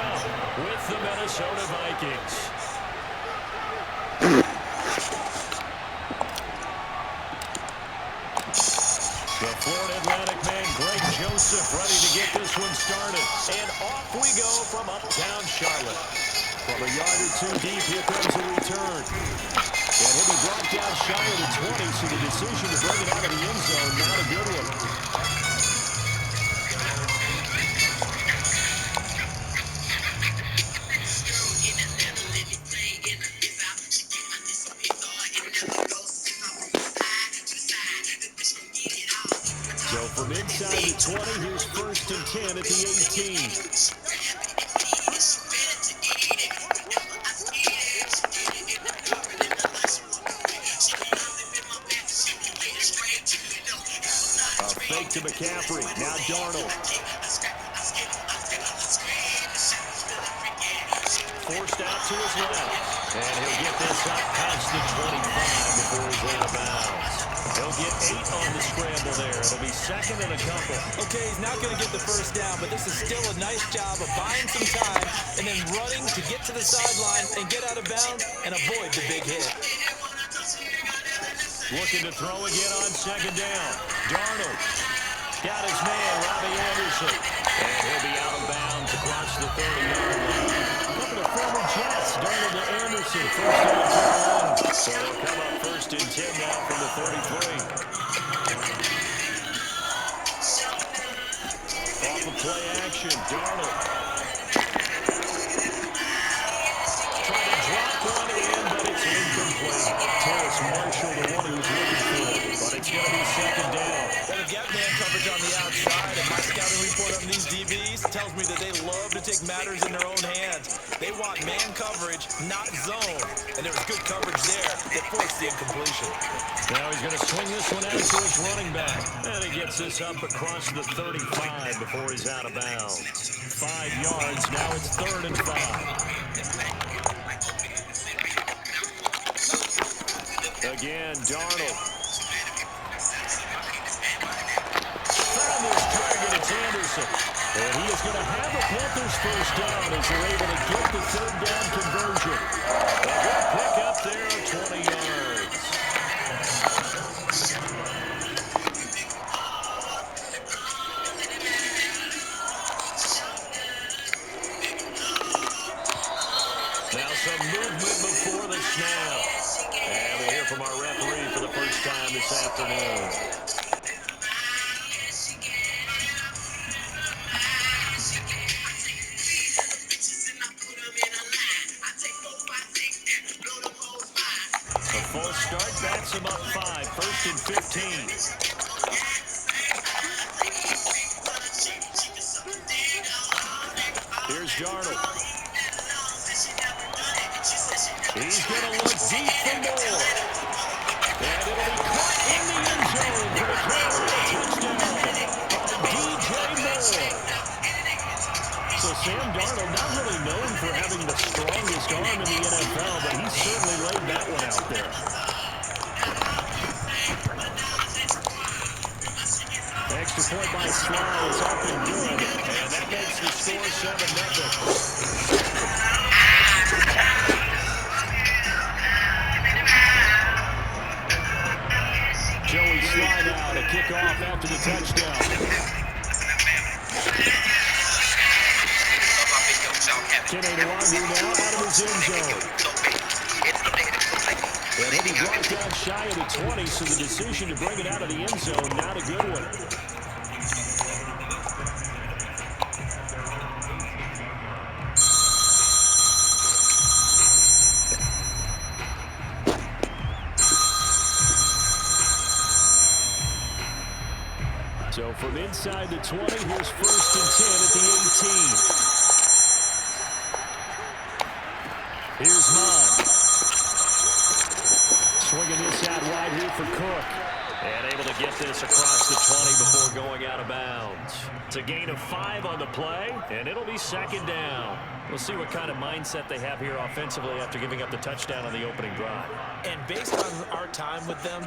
up with the Minnesota Vikings. The Florida Atlantic man, Greg Joseph, ready to get this one started. And off we go from uptown Charlotte. From a yard or two deep, here comes a return. And he'll be brought down shy of the 20, so the decision to bring it out of the end zone, not a good one. So from inside the 20, here's 1st and 10 at the 18. Fake to McCaffrey. Now Darnold. Forced out to his left. And he'll get this up past the 25 before he's out of bounds. He'll get 8 on the scramble there. It'll be 2nd and a couple. Okay, he's not going to get the first down, but this is still a nice job of buying some time and then running to get to the sideline and get out of bounds and avoid the big hit. Looking to throw again on 2nd down. Darnold. Got his man, Robbie Anderson. And he'll be out of bounds across the 30-yard line. A couple of former Jets. Darnold to Anderson. 1st and 10. So they'll come up 1st and 10 now from the 33. Off of play action. Darnold. Trying to drop one in, but it's incomplete. Terrace Marshall, the one who's looking for it. But it's going to be 2nd down. Well, they've got man coverage on the outside, and my scouting report on these DBs tells me that they love to take matters in their own hands. They want man coverage, not zone. And there was good coverage there that forced the incompletion. Now he's going to swing this one out to his running back. And he gets this up across the 35 before he's out of bounds. 5 yards. Now it's 3rd and 5. Again, Darnold. Found his target, it's Anderson. And he is going to have a Panthers first down as they're able to get the 3rd down conversion. A good pick up there of 20 yards. Now some movement before the snap. And we'll hear from our referee for the first time this afternoon. A false start bats him up 5. 1st and 15. Here's Darnold. He's going to look deep for more. And it'll be caught in the end zone for the touchdown by DJ Moore. So Sam Darnold, not really known for having the strongest arm in the NFL, but he certainly laid that one out there. Extra point by Sly is up and good. And that makes the score 7-0. Joey Sly now to kick off after the touchdown. Kenny Nwangwu now out of his end zone. And he'll be brought down shy of the 20, so the decision to bring it out of the end zone, not a good one. So from inside the 20, here's 1st and 10 at the 18. Here's Mond. Swinging this out wide here for Cook. And able to get this across the 20 before going out of bounds. It's a gain of 5 on the play, and it'll be second down. We'll see what kind of mindset they have here offensively after giving up the touchdown on the opening drive. And based on our time with them,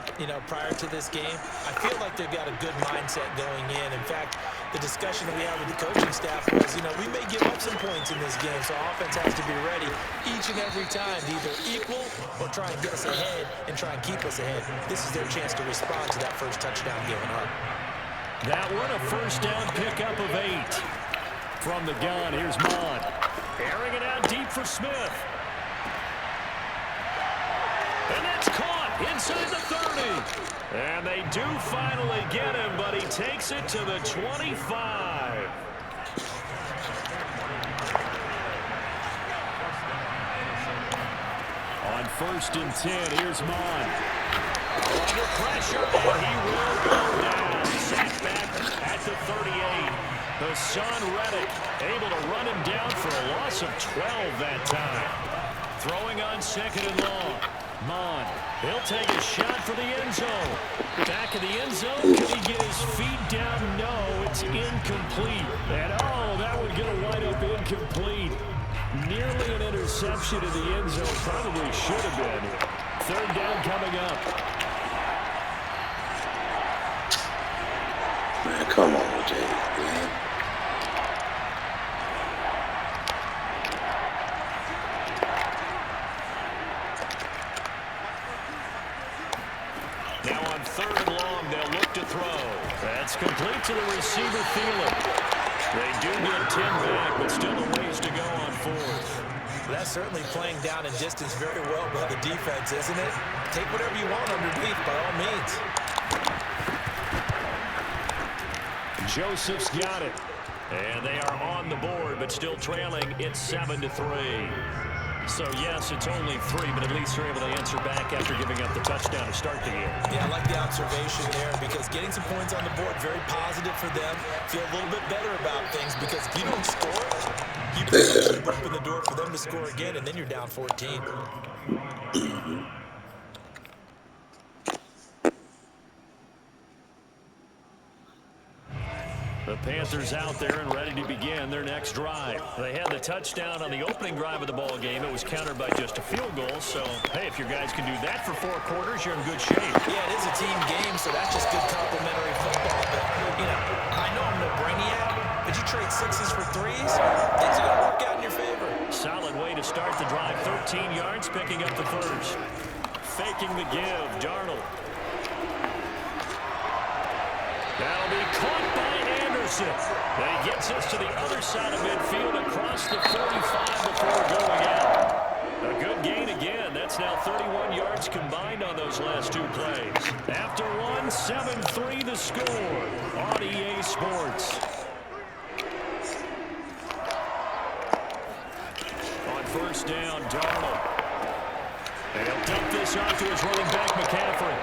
prior to this game, I feel like they've got a good mindset going in. In fact, the discussion that we had with the coaching staff was, we may give up some points in this game, so offense has to be ready each and every time to either equal or try and get us ahead and try and keep us ahead. This is their chance to respond to that first touchdown given up. That one, a first down pickup of 8. From the gun, here's Mond. Airing it out deep for Smith. And that's caught inside the 30. And they do finally get him, but he takes it to the 25. On 1st and 10, here's Mond. Under pressure, and he will go down. Sacked back at the 38. Hassan Reddick able to run him down for a loss of 12 that time. Throwing on 2nd and long. Mond, he'll take a shot for the end zone. Back of the end zone, can he get his feet down? No, it's incomplete. And that would get a wide-up incomplete. Nearly an interception in the end zone, probably should have been. 3rd down coming up. Man, come on, Jay, man. Now on 3rd and long, they'll look to throw. That's complete to the receiver, Thielen. They do get 10 back, but still a ways to go on 4th. That's certainly playing down in distance very well by the defense, isn't it? Take whatever you want underneath, by all means. Joseph's got it. And they are on the board, but still trailing. It's 7-3. So, yes, it's only 3, but at least they're able to answer back after giving up the touchdown to start the game. Yeah, I like the observation there because getting some points on the board, very positive for them. Feel a little bit better about things because if you don't score, you open the door for them to score again, and then you're down 14. The Panthers out there and ready to begin their next drive. They had the touchdown on the opening drive of the ball game. It was countered by just a field goal. So, hey, if your guys can do that for 4 quarters, you're in good shape. Yeah, it is a team game, so that's just good complimentary football. But, I know I'm no brainiac, but you trade 6s for 3s, things are going to work out in your favor. Solid way to start the drive. 13 yards, picking up the first. Faking the give, Darnold. That'll be caught by Anderson. That gets us to the other side of midfield across the 45 before going out. A good gain again. That's now 31 yards combined on those last 2 plays. After one, 7-3 the score on EA Sports. On 1st down, Darnold. And he'll dump this off to his running back, McCaffrey.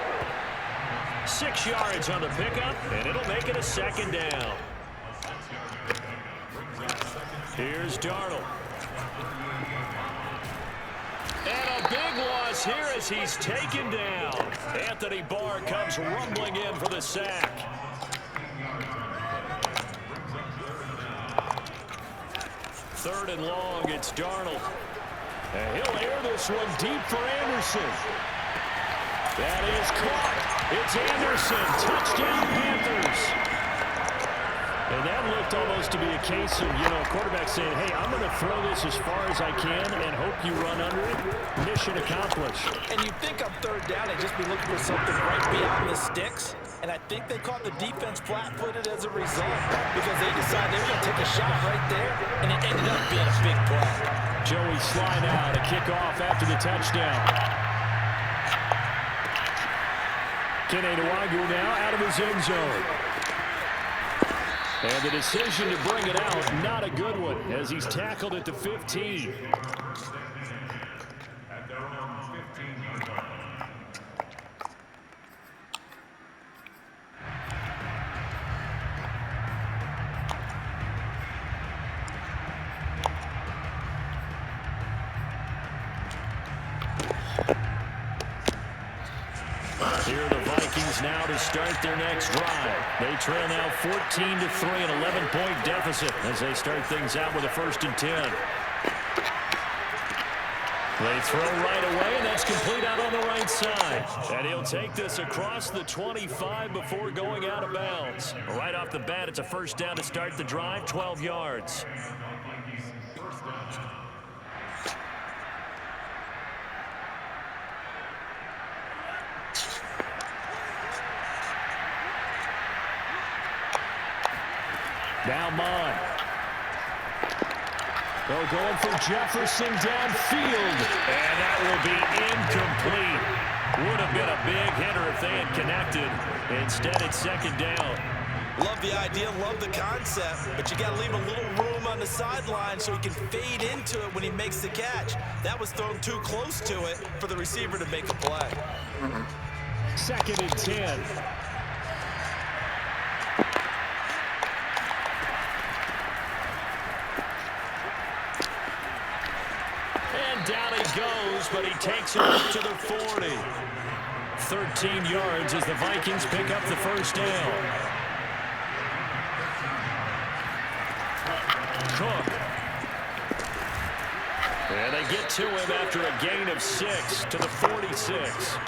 6 yards on the pickup, and it'll make it a 2nd down. Here's Darnold. And a big loss here as he's taken down. Anthony Barr comes rumbling in for the sack. Third and long, it's Darnold. And he'll air this one deep for Anderson. That is caught. It's Anderson. Touchdown, Panthers. And that looked almost to be a case of, a quarterback saying, hey, I'm going to throw this as far as I can and hope you run under it. Mission accomplished. And you'd think on 3rd down, they'd just be looking for something right beyond the sticks. And I think they caught the defense flat-footed as a result because they decided they were going to take a shot right there, and it ended up being a big play. Joey slide out, a kickoff after the touchdown. Kene Nwangwu now out of his end zone. And the decision to bring it out, not a good one, as he's tackled at the 15. Here are the Vikings now to start their next drive. They trail now 14-3, an 11-point deficit as they start things out with a 1st and 10. They throw right away, and that's complete out on the right side. And he'll take this across the 25 before going out of bounds. Right off the bat, it's a 1st down to start the drive, 12 yards. Now Mond. They're going for Jefferson downfield. And that will be incomplete. Would have been a big hitter if they had connected. Instead, it's 2nd down. Love the idea, love the concept, but you got to leave a little room on the sideline so he can fade into it when he makes the catch. That was thrown too close to it for the receiver to make a play. 2nd and 10. Down he goes, but he takes it up to the 40. 13 yards as the Vikings pick up the 1st down. Cook. And they get to him after a gain of 6 to the 46.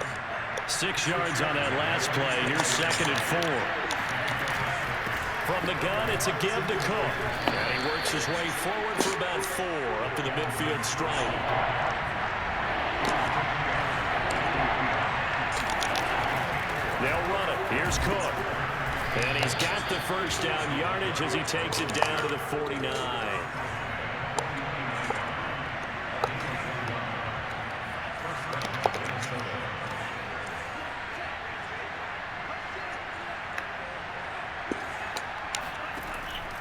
6 yards on that last play. Here's 2nd and 4. From the gun, it's a give to Cook. And he works his way forward for about 4 up to the midfield stripe. They'll run it. Here's Cook. And he's got the 1st down yardage as he takes it down to the 49.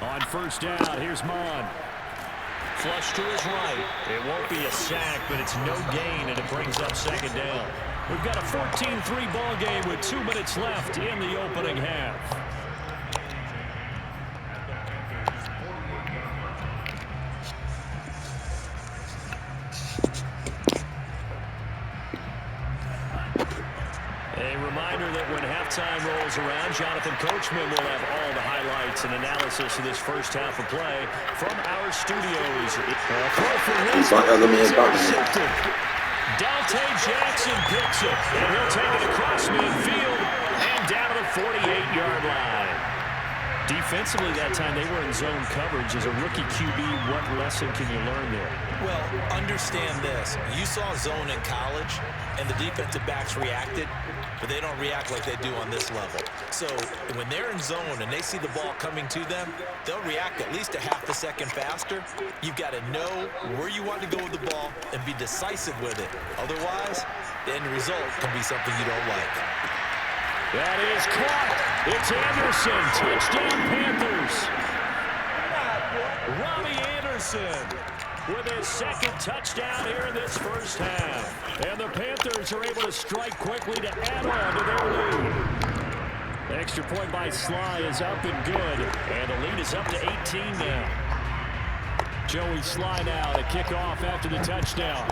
On 1st down, here's Mond. Flush to his right. It won't be a sack, but it's no gain, and it brings up 2nd down. We've got a 14-3 ball game with 2 minutes left in the opening half. A reminder that when halftime rolls around, Jonathan Coachman will have all the highlights and analysis of this 1st half of play from our studios. Dante Jackson picks it, and he'll take it across midfield and down to the 48-yard line. Defensively that time, they were in zone coverage. As a rookie QB, what lesson can you learn there? Well, understand this. You saw zone in college, and the defensive backs reacted, but they don't react like they do on this level. So when they're in zone and they see the ball coming to them, they'll react at least a half a second faster. You've got to know where you want to go with the ball and be decisive with it. Otherwise, the end result can be something you don't like. That is caught. It's Anderson. Touchdown, Panthers. Robbie Anderson with his 2nd touchdown here in this 1st half. And the Panthers are able to strike quickly to add on to their lead. The extra point by Sly is up and good. And the lead is up to 18 now. Joey Sly now to kick off after the touchdown.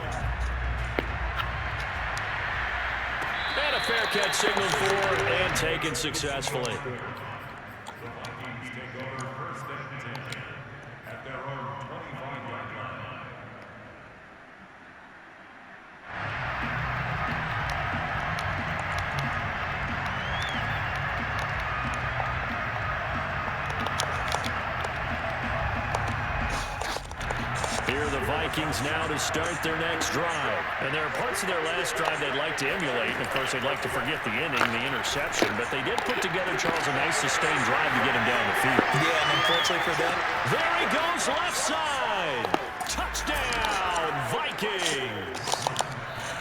And a fair catch signaled for and taken successfully. Here are the Vikings now to start their next drive. And there are parts of their last drive they'd like to emulate. And, of course, they'd like to forget the inning, the interception. But they did put together, Charles, a nice sustained drive to get him down the field. Yeah, and unfortunately for them. There he goes, left side. Touchdown, Vikings.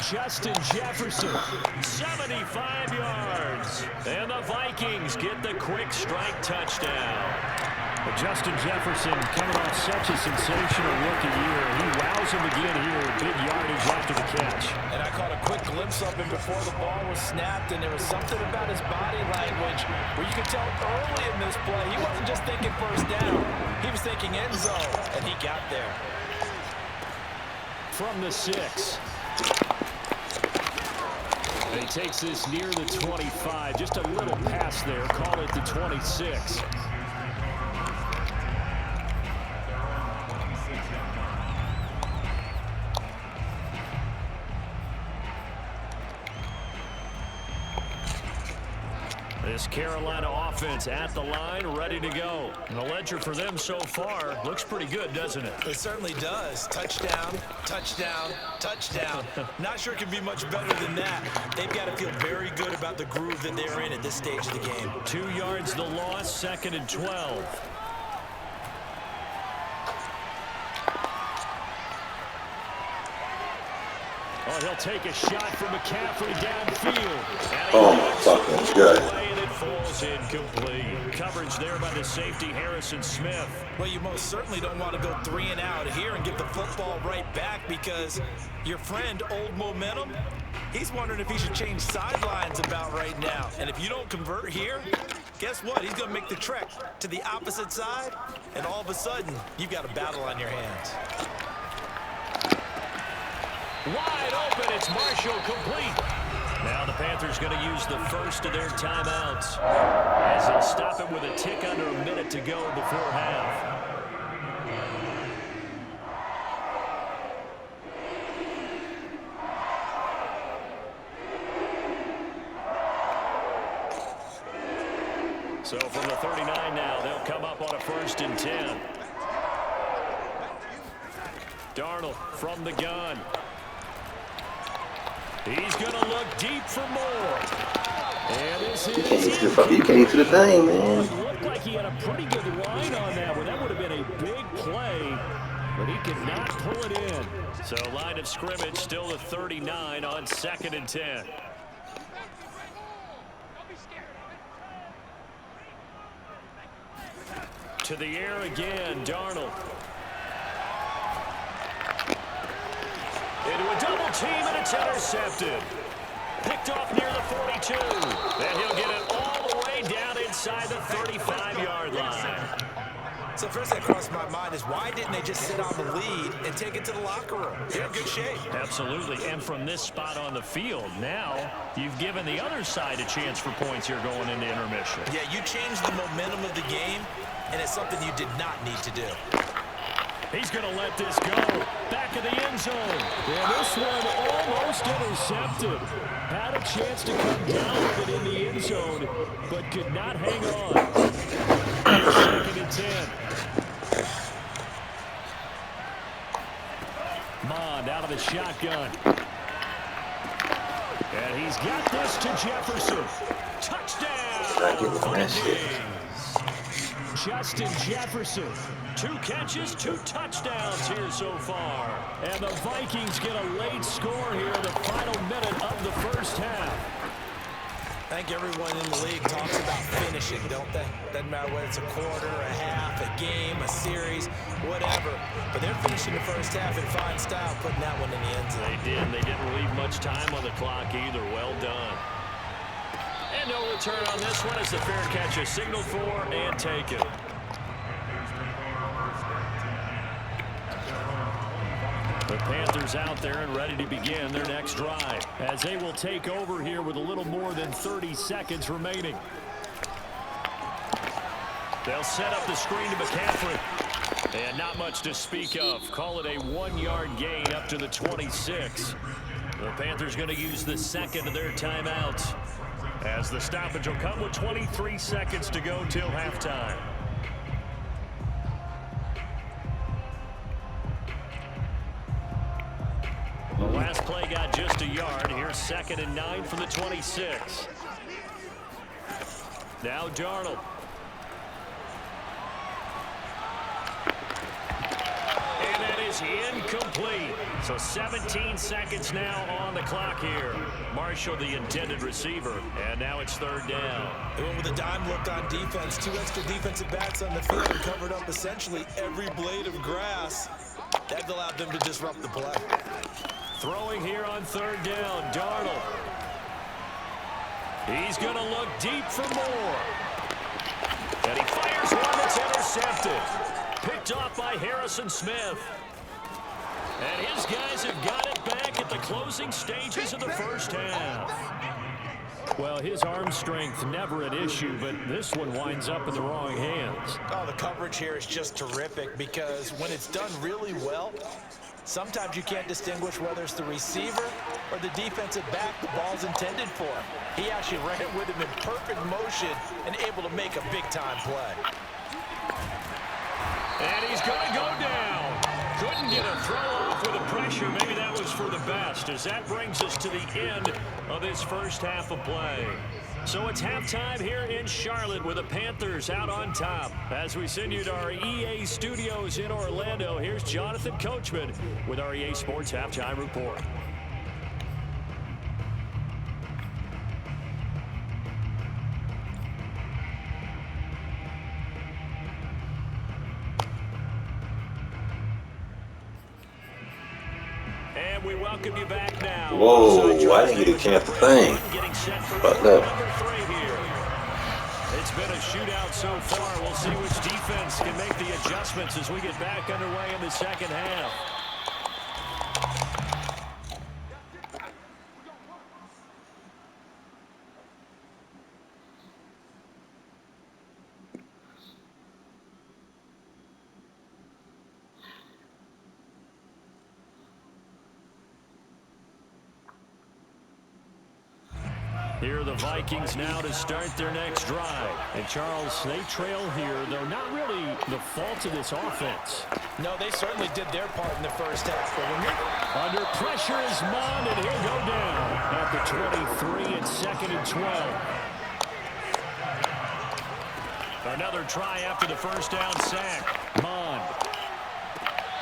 Justin Jefferson, 75 yards. And the Vikings get the quick strike touchdown. Justin Jefferson coming off such a sensational rookie year. He wows him again here with big yardage after the catch. And I caught a quick glimpse of him before the ball was snapped, and there was something about his body language where you could tell early in this play he wasn't just thinking 1st down. He was thinking end zone, and he got there. From the 6. And he takes this near the 25. Just a little pass there. Call it the 26. This Carolina offense at the line, ready to go. And the ledger for them so far looks pretty good, doesn't it? It certainly does. Touchdown, touchdown, touchdown. Not sure it can be much better than that. They've got to feel very good about the groove that they're in at this stage of the game. 2 yards the loss, 2nd and 12. Oh, he'll take a shot from McCaffrey downfield. Oh, my fucking God. And it falls incomplete. Coverage there by the safety, Harrison Smith. Well, you most certainly don't want to go 3 and out here and get the football right back because your friend, Old Momentum, he's wondering if he should change sidelines about right now. And if you don't convert here, guess what? He's going to make the trek to the opposite side, and all of a sudden, you've got a battle on your hands. Wide open, it's Marshall, complete. Now the Panthers going to use the first of their timeouts as they'll stop it with a tick under a minute to go before half. So from the 39 now, they'll come up on a 1st and 10. Darnold from the gun. He's going to look deep for more. And this is... You can't see the thing, man. It looked like he had a pretty good line on that one. That would have been a big play, but he could not pull it in. So line of scrimmage still the 39 on 2nd and 10. To the air again, Darnold. Into a double team, and it's intercepted. Picked off near the 42. And he'll get it all the way down inside the 35-yard line. So first that crossed my mind is why didn't they just sit on the lead and take it to the locker room? They're in good shape. Absolutely. And from this spot on the field, now you've given the other side a chance for points here going into intermission. Yeah, you changed the momentum of the game, and it's something you did not need to do. He's going to let this go. Back of the end zone. And this one almost intercepted. Had a chance to come down with it in the end zone, but could not hang on. 2nd and 10. Mond out of the shotgun. And he's got this to Jefferson. Touchdown! Justin Jefferson. 2 catches, 2 touchdowns here so far. And the Vikings get a late score here in the final minute of the first half. I think everyone in the league talks about finishing, don't they? Doesn't matter whether it's a quarter, a half, a game, a series, whatever. But they're finishing the first half in fine style, putting that one in the end zone. They did. They didn't leave much time on the clock either. Well done. And no return on this one as the fair catch is signaled for and taken. The Panthers out there and ready to begin their next drive as they will take over here with a little more than 30 seconds remaining. They'll set up the screen to McCaffrey. And not much to speak of. Call it a 1-yard gain up to the 26. The Panthers going to use the second of their timeouts as the stoppage will come with 23 seconds to go till halftime. The last play got just a yard. Here's 2nd and 9 from the 26. Now Darnold. And that is incomplete. So 17 seconds now on the clock here. Marshall, the intended receiver. And now it's 3rd down. They went with a dime look on defense. 2 extra defensive backs on the field and covered up essentially every blade of grass. That allowed them to disrupt the play. Throwing here on 3rd down, Darnold. He's going to look deep for more. And he fires one that's intercepted. Picked off by Harrison Smith. And his guys have got it back at the closing stages of the first half. Well, his arm strength never an issue, but this one winds up in the wrong hands. Oh, the coverage here is just terrific because when it's done really well, sometimes you can't distinguish whether it's the receiver or the defensive back the ball's intended for. He actually ran with him in perfect motion and able to make a big-time play. And he's going to go down. Couldn't get a throw off with the pressure. Maybe that was for the best, as that brings us to the end of this first half of play. So it's halftime here in Charlotte with the Panthers out on top. As we send you to our EA studios in Orlando, here's Jonathan Coachman with our EA Sports Halftime Report. And we welcome you back now. Whoa, I didn't get a chance to think. Fuck that. It's been a shootout so far. We'll see which defense can make the adjustments as we get back underway in the second half. Here are the Vikings now to start their next drive. And Charles, they trail here, though not really the fault of this offense. No, they certainly did their part in the first half. But when under pressure is Mond, and he'll go down at the 23 and 2nd and 12. Another try after the first down sack. Mond.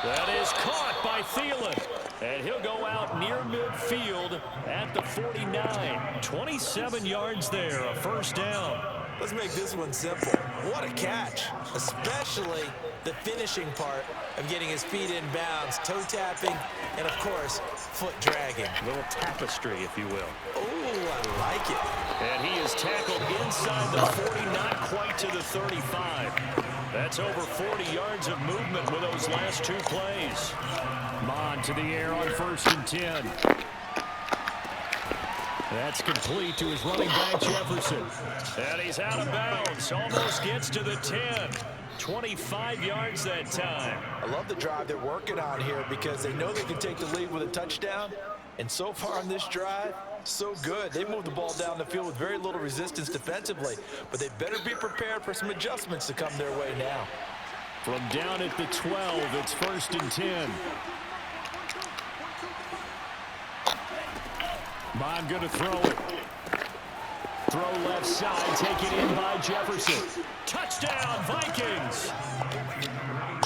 That is caught by Thielen. And he'll go out near midfield at the 49. 27 yards there, a first down. Let's make this one simple. What a catch, especially the finishing part of getting his feet in bounds, toe tapping, and of course, foot dragging. A little tapestry, if you will. Oh, I like it. And he is tackled inside the 40, not quite to the 35. That's over 40 yards of movement with those last two plays. Mond to the air on 1st and 10. That's complete to his running back, Jefferson. And he's out of bounds. Almost gets to the 10. 25 yards that time. I love the drive they're working on here because they know they can take the lead with a touchdown. And so far on this drive, so good. They moved the ball down the field with very little resistance defensively. But they better be prepared for some adjustments to come their way now. From down at the 12, it's 1st and 10. Mond going to throw it. Throw left side, taken in by Jefferson. Touchdown, Vikings!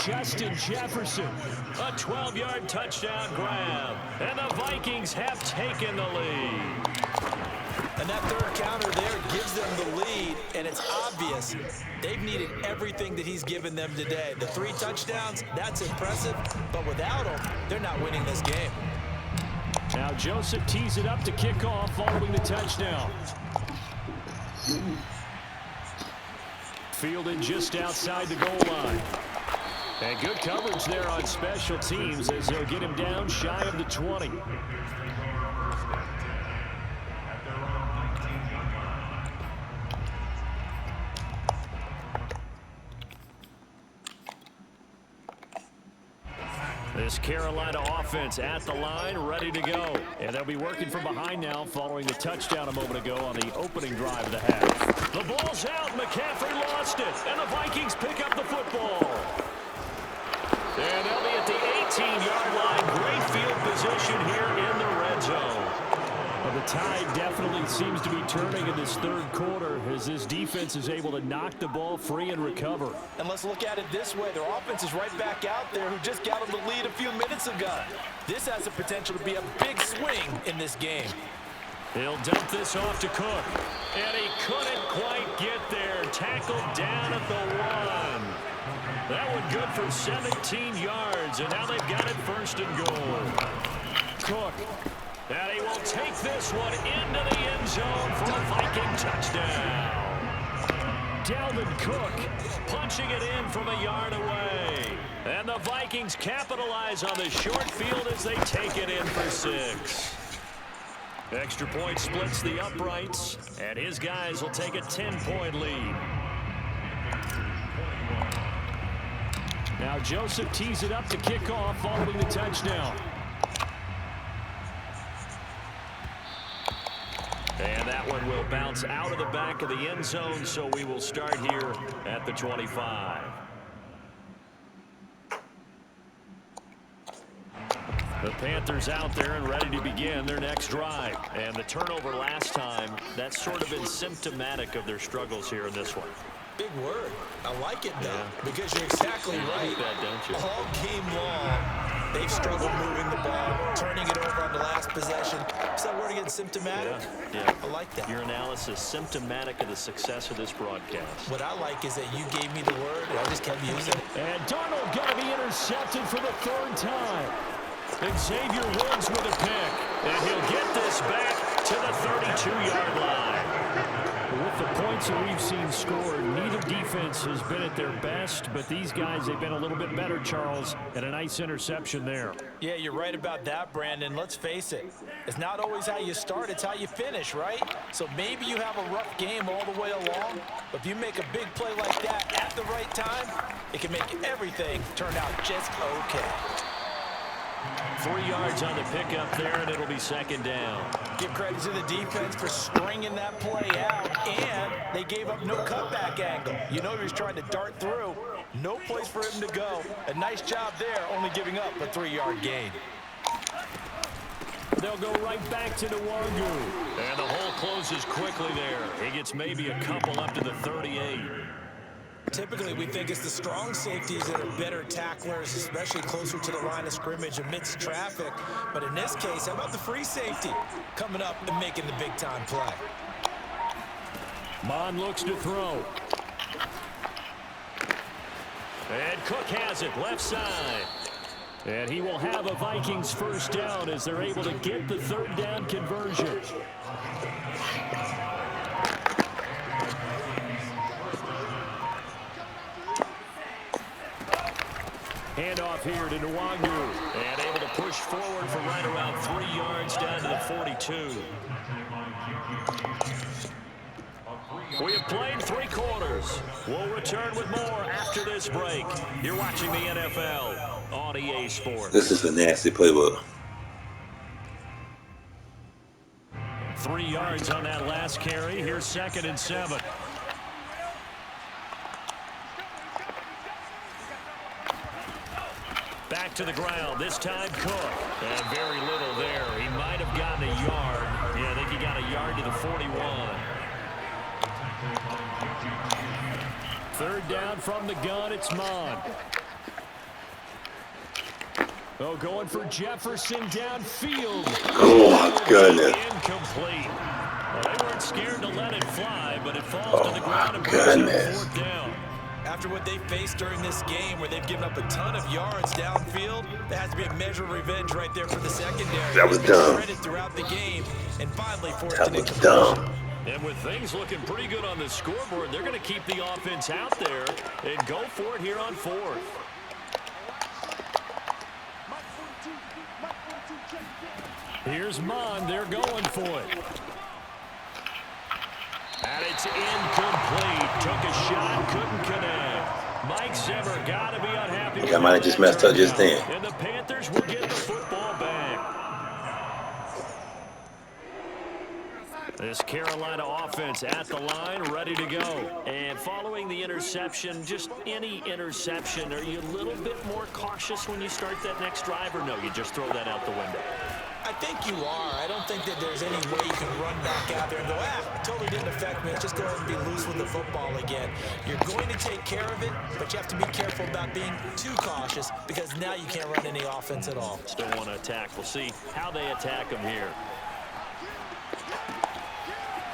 Justin Jefferson, a 12-yard touchdown grab. And the Vikings have taken the lead. And that third counter there gives them the lead, and it's obvious they've needed everything that he's given them today. The 3 touchdowns, that's impressive, but without him, they're not winning this game. Now Joseph tees it up to kick off following the touchdown. Fielded just outside the goal line. And good coverage there on special teams as they'll get him down shy of the 20. This Carolina offense at the line, ready to go. And they'll be working from behind now following the touchdown a moment ago on the opening drive of the half. The ball's out. McCaffrey lost it. And the Vikings pick up the football. And they'll be at the 18-yard line. Great field position here in the red zone. Well, the tide definitely seems to be turning in this third quarter as this defense is able to knock the ball free and recover. And let's look at it this way. Their offense is right back out there who just got them the lead a few minutes ago. This has the potential to be a big swing in this game. He'll dump this off to Cook. And he couldn't quite get there. Tackled down at the 1. That one good for 17 yards. And now they've got it 1st and goal. Cook. And he will take this one into the end zone for a Viking touchdown. Dalvin Cook punching it in from a yard away. And the Vikings capitalize on the short field as they take it in for 6. Extra point splits the uprights, and his guys will take a 10-point lead. Now Joseph tees it up to kick off following the touchdown. And that one will bounce out of the back of the end zone, so we will start here at the 25. The Panthers out there and ready to begin their next drive. And the turnover last time, that's sort of been symptomatic of their struggles here in this one. Big word. I like it, though, because you're exactly right. You like that, don't you? All game long, they've struggled moving the ball, turning it over on the last possession. Is that word again, symptomatic? Yeah. I like that. Your analysis, symptomatic of the success of this broadcast. What I like is that you gave me the word, and I just kept using it. And Darnold going to be intercepted for the 3rd time. Xavier Woods with a pick, and he'll get this back to the 32-yard line. With the points that we've seen scored, neither defense has been at their best, but these guys, they've been a little bit better, Charles, and a nice interception there. Yeah, you're right about that, Brandon. Let's face it. It's not always how you start, it's how you finish, right? So maybe you have a rough game all the way along, but if you make a big play like that at the right time, it can make everything turn out just okay. 3 yards on the pickup there, and it'll be 2nd down. Give credit to the defense for stringing that play out, and they gave up no cutback angle. You know he was trying to dart through. No place for him to go. A nice job there, only giving up a 3-yard gain. They'll go right back to Nwangu. And the hole closes quickly there. He gets maybe a couple up to the 38. Typically, we think it's the strong safeties that are better tacklers, especially closer to the line of scrimmage amidst traffic. But in this case, how about the free safety coming up and making the big-time play? Mond looks to throw. And Cook has it left side. And he will have a Vikings 1st down as they're able to get the 3rd down conversion. Handoff here to Nwangu. And able to push forward for right around 3 yards down to the 42. We have played 3 quarters. We'll return with more after this break. You're watching the NFL on EA Sports. This is a nasty playbook. 3 yards on that last carry. Here's 2nd and 7. Back to the ground, this time Cook. And very little there. He might have gotten a yard. Yeah, I think he got a yard to the 41. 3rd down from the gun, it's Mond. Oh, going for Jefferson downfield. Oh, my goodness. Incomplete. Well, they weren't scared to let it fly, but it falls to the ground and goodness. brings up 4th down. After what they faced during this game where they've given up a ton of yards downfield, there has to be a measure of revenge right there for the secondary. That was dumb. Throughout the game and finally forced That an was incompletion. dumb. And with things looking pretty good on the scoreboard, they're going to keep the offense out there and go for it here on 4th. Here's Mond. They're going for it. And it's incomplete. Took a shot, couldn't connect. Mike Zimmer got to be unhappy. I might have just messed up just then. And the Panthers will get the football back. This Carolina offense at the line, ready to go. And following the interception, just any interception, are you a little bit more cautious when you start that next drive, or no, you just throw that out the window? I think you are. I don't think that there's any way you can run back out there and go, totally didn't affect me. Let's just go ahead and be loose with the football again. You're going to take care of it, but you have to be careful about being too cautious because now you can't run any offense at all. Still want to attack. We'll see how they attack him here.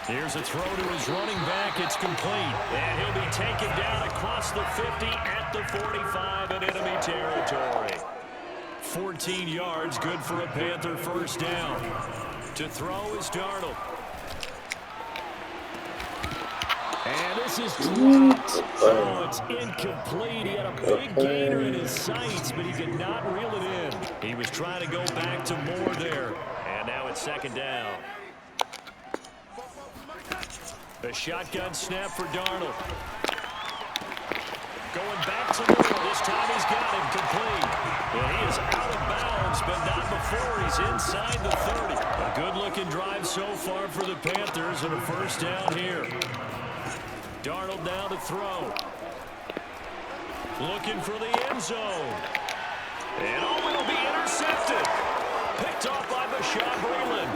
Here's a throw to his running back. It's complete. And he'll be taken down across the 50 at the 45 in enemy territory. 14 yards, good for a Panther 1st down. To throw is Darnold. And this is dropped. Oh, it's incomplete. He had a big gainer in his sights, but he could not reel it in. He was trying to go back to Moore there. And now it's second down. A shotgun snap for Darnold. Going back to Moore. This time he's got him complete. And he is out of bounds, but not before he's inside the 30. A good-looking drive so far for the Panthers and a first down here. Darnold now to throw. Looking for the end zone. And oh, it'll be intercepted. Picked off by Bashaud Breeland.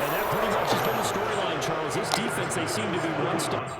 And that pretty much has been the storyline, Charles. This defense, they seem to be one step.